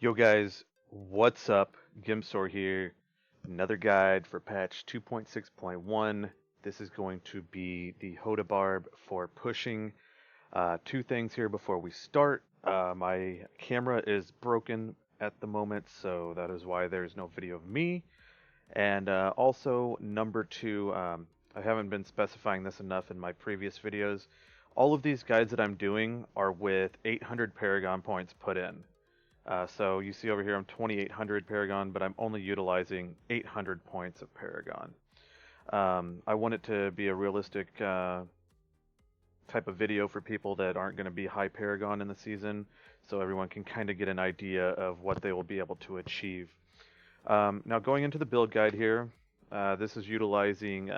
Yo guys, what's up? Gimsor here. Another guide for patch 2.6.1. This is going to be the Hoda Barb for pushing. Two things here before we start. My camera is broken at the moment, so that is why there's no video of me. And also, number two, I haven't been specifying this enough in my previous videos. All of these guides that I'm doing are with 800 paragon points put in. So you see over here I'm 2800 paragon, but I'm only utilizing 800 points of paragon. I want it to be a realistic type of video for people that aren't going to be high paragon in the season, so everyone can kind of get an idea of what they will be able to achieve. Now going into the build guide here, this is utilizing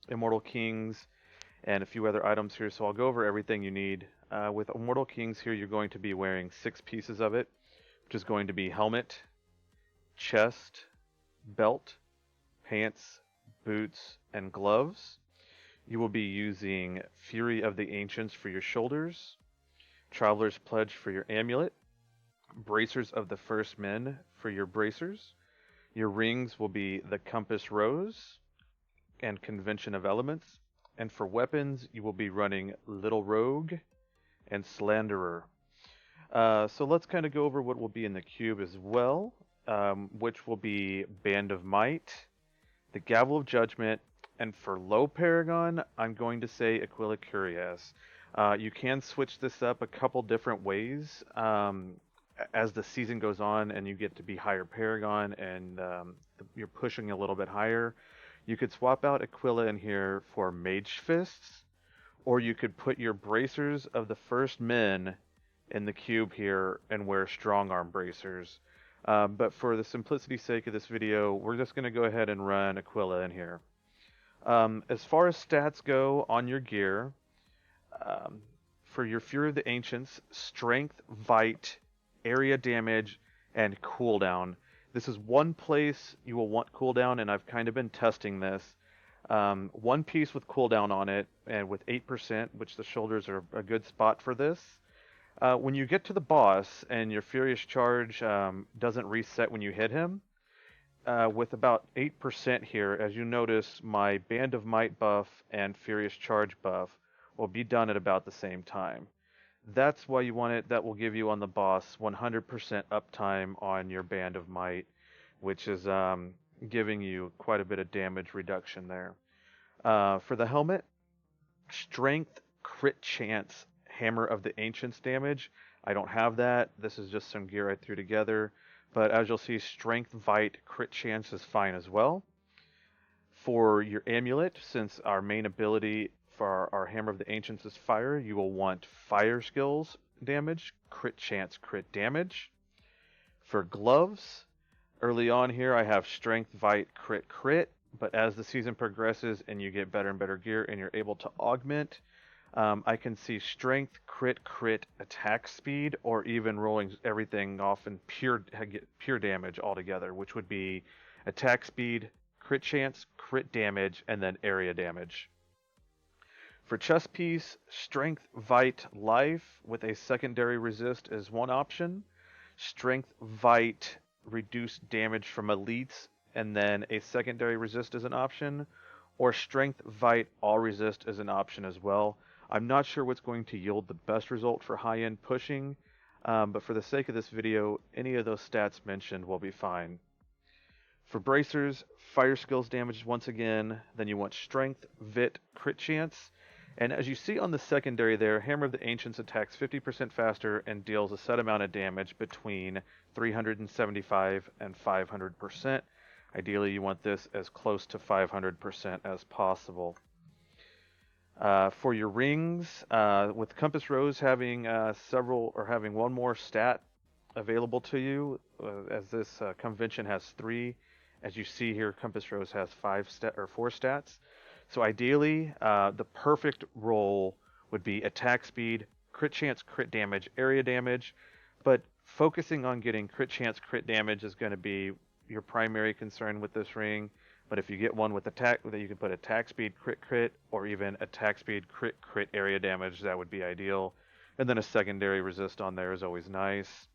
Immortal Kings and a few other items here, so I'll go over everything you need. With Immortal Kings here, you're going to be wearing 6 pieces of it, which is going to be helmet, chest, belt, pants, boots, and gloves. You will be using Fury of the Ancients for your shoulders, Traveler's Pledge for your amulet, Bracers of the First Men for your bracers. Your rings will be the Compass Rose and Convention of Elements. And for weapons, you will be running Little Rogue and Slanderer. So let's kind of go over what will be in the cube as well, which will be Band of Might, the Gavel of Judgment, and for low paragon, I'm going to say Aquila Curious. You can switch this up a couple different ways as the season goes on and you get to be higher paragon and you're pushing a little bit higher. You could swap out Aquila in here for Mage Fists, or you could put your Bracers of the First Men in the cube here and wear Strong Arm Bracers. But for the simplicity's sake of this video, we're just going to go ahead and run Aquila in here. As far as stats go on your gear, for your Fury of the Ancients, Strength, Vite, Area Damage, and Cooldown. This is one place you will want cooldown, and I've kind of been testing this. One piece with cooldown on it, and with 8%, which the shoulders are a good spot for this. When you get to the boss, and your Furious Charge doesn't reset when you hit him, with about 8% here, as you notice, my Band of Might buff and Furious Charge buff will be done at about the same time. That's why you want it. That will give you on the boss 100% uptime on your Band of Might, which is giving you quite a bit of damage reduction there. For the helmet, Strength, Crit Chance, Hammer of the Ancients damage. I don't have that. This is just some gear I threw together. But as you'll see, Strength, Vite, Crit Chance is fine as well. For your amulet, since our main ability for our Hammer of the Ancients is fire, you will want fire skills damage, crit chance, crit damage. For gloves, early on here I have strength, vite, crit, crit, but as the season progresses and you get better and better gear and you're able to augment, I can see strength, crit, crit, attack speed, or even rolling everything off in pure damage altogether, which would be attack speed, crit chance, crit damage, and then area damage. For chest piece, Strength, Vite, Life with a secondary resist is one option. Strength, Vite, reduce damage from elites, and then a secondary resist is an option. Or Strength, Vite, all resist is an option as well. I'm not sure what's going to yield the best result for high-end pushing, but for the sake of this video, any of those stats mentioned will be fine. For bracers, fire skills damage once again, then you want Strength, Vit, Crit Chance. And as you see on the secondary there, Hammer of the Ancients attacks 50% faster and deals a set amount of damage between 375 and 500%. Ideally, you want this as close to 500% as possible. For your rings, with Compass Rose having having one more stat available to you, as this convention has 3. As you see here, Compass Rose has 4 stats. So ideally, the perfect roll would be attack speed, crit chance, crit damage, area damage, but focusing on getting crit chance, crit damage is going to be your primary concern with this ring. But if you get one with attack, that you can put attack speed, crit, crit, or even attack speed, crit, crit, area damage, that would be ideal. And then a secondary resist on there is always nice.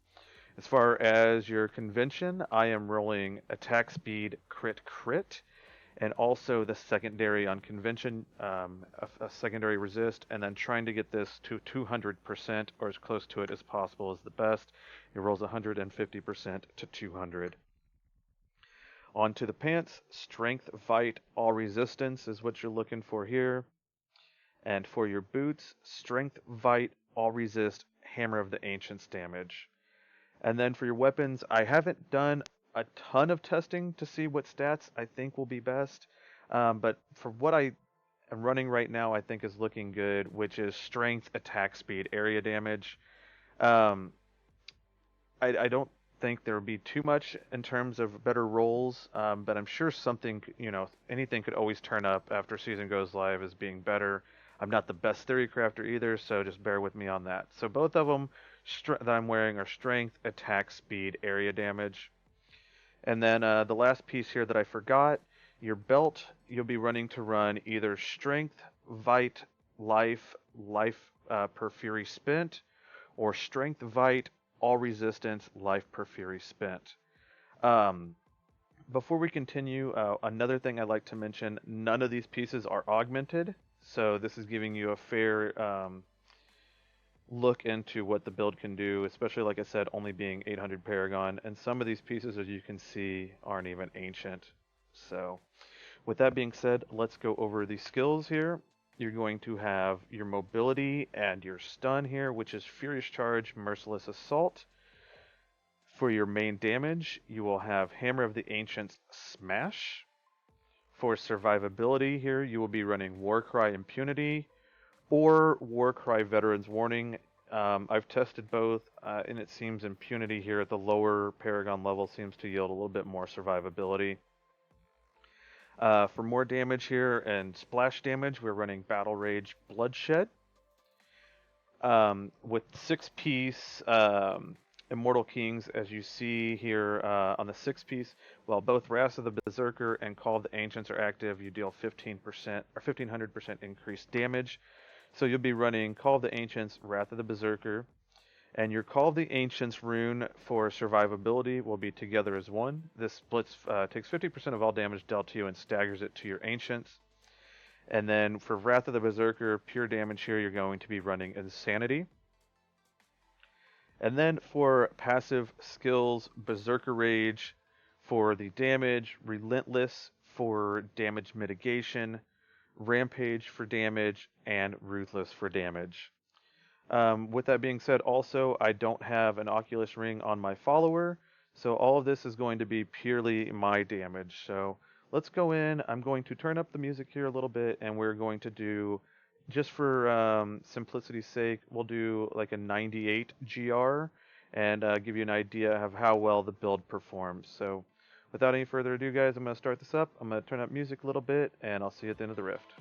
As far as your convention, I am rolling attack speed crit crit, and also the secondary on convention, a secondary resist, and then trying to get this to 200% or as close to it as possible is the best. It rolls 150% to 200. Onto the pants, strength, fight, all resistance is what you're looking for here. And for your boots, strength, fight, all resist, hammer of the ancients damage. And then for your weapons, I haven't done a ton of testing to see what stats I think will be best. But for what I am running right now, I think is looking good, which is strength, attack speed, area damage. Um, I don't think there would be too much in terms of better rolls, but I'm sure something, anything could always turn up after season goes live as being better. I'm not the best theory crafter either, so just bear with me on that. So both of them that I'm wearing are strength, attack speed, area damage. And then the last piece here that I forgot, your belt, you'll be running to run either strength, vite, life per fury spent, or strength, vite, all resistance, life per fury spent. Before we continue, another thing I'd like to mention, none of these pieces are augmented, so this is giving you a fair look into what the build can do, especially like I said, only being 800 paragon, and some of these pieces, as you can see, aren't even ancient. So with that being said, let's go over the skills here. You're going to have your mobility and your stun here, which is Furious Charge, Merciless Assault. For your main damage, you will have Hammer of the Ancients Smash. For survivability here, you will be running Warcry Impunity or Warcry Veterans Warning. I've tested both, and it seems Impunity here at the lower Paragon level seems to yield a little bit more survivability. For more damage here and splash damage, we're running Battle Rage Bloodshed. With 6-piece Immortal Kings, as you see here on the 6-piece, while both Wrath of the Berserker and Call of the Ancients are active, you deal 15% or 1500% increased damage. So you'll be running Call of the Ancients, Wrath of the Berserker, and your Call of the Ancients rune for survivability will be Together as One. This splits takes 50% of all damage dealt to you and staggers it to your Ancients. And then for Wrath of the Berserker, pure damage here, you're going to be running Insanity. And then for passive skills, Berserker Rage for the damage, Relentless for damage mitigation, Rampage for damage, and Ruthless for damage. With that being said, also, I don't have an Oculus Ring on my follower, so all of this is going to be purely my damage. So let's go in. I'm going to turn up the music here a little bit, and we're going to do, just for simplicity's sake, we'll do like a 98 GR and give you an idea of how well the build performs. So without any further ado, guys, I'm going to start this up. I'm going to turn up music a little bit, and I'll see you at the end of the rift.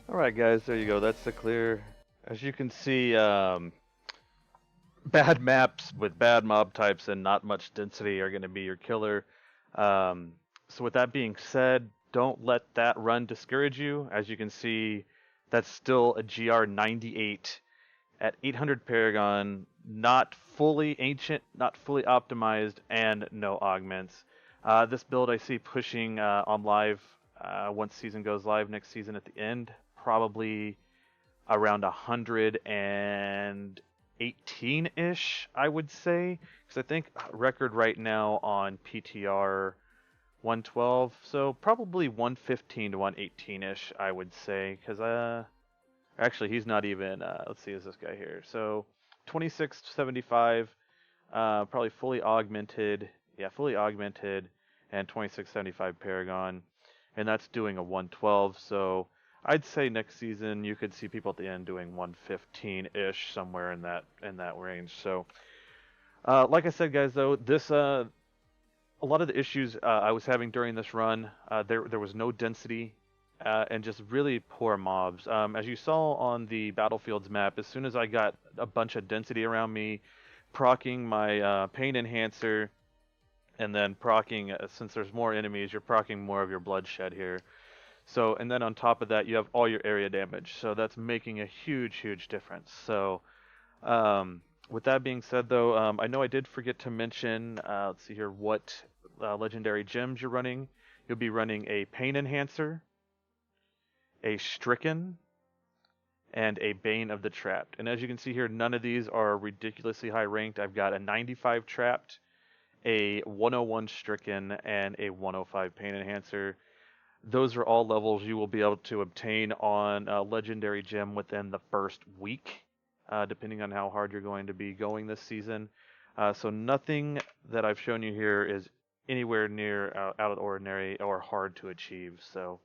Alright guys, there you go. That's the clear. As you can see, bad maps with bad mob types and not much density are going to be your killer. Um, so with that being said, don't let that run discourage you. As you can see, that's still a GR 98 at 800 paragon, not fully ancient, not fully optimized, and no augments. This build I see pushing on live once season goes live next season at the end, probably around 118-ish, I would say, because I think record right now on PTR 112, so probably 115 to 118-ish, I would say, because actually he's not even let's see, is this guy here? So 2675, probably fully augmented, yeah, fully augmented, and 2675 paragon, and that's doing a 112. So I'd say next season you could see people at the end doing 115-ish, somewhere in that range. So, like I said, guys, though this a lot of the issues I was having during this run, there was no density and just really poor mobs. As you saw on the Battlefields map, as soon as I got a bunch of density around me, proccing my pain enhancer, and then proccing, since there's more enemies, you're proccing more of your bloodshed here. So, and then on top of that, you have all your area damage. So that's making a huge difference. So, with that being said, though, I know I did forget to mention, let's see here, what legendary gems you're running. You'll be running a Pain Enhancer, a Stricken, and a Bane of the Trapped. And as you can see here, none of these are ridiculously high ranked. I've got a 95 Trapped, a 101 Stricken, and a 105 Pain Enhancer. Those are all levels you will be able to obtain on a legendary gem within the first week, depending on how hard you're going to be going this season. So nothing that I've shown you here is anywhere near out of the ordinary or hard to achieve. So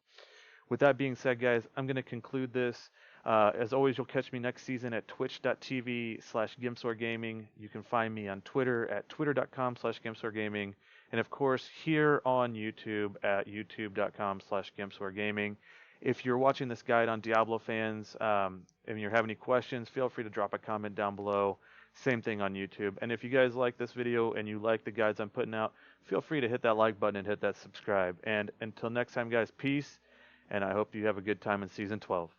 with that being said, guys, I'm going to conclude this. As always, you'll catch me next season at twitch.tv/GimSoarGaming. You can find me on Twitter at twitter.com/GimSoarGaming. And of course, here on YouTube at youtube.com/GimSoarGaming. If you're watching this guide on Diablo fans, and you have any questions, feel free to drop a comment down below. Same thing on YouTube. And if you guys like this video and you like the guides I'm putting out, feel free to hit that like button and hit that subscribe. And until next time, guys, peace. And I hope you have a good time in Season 12.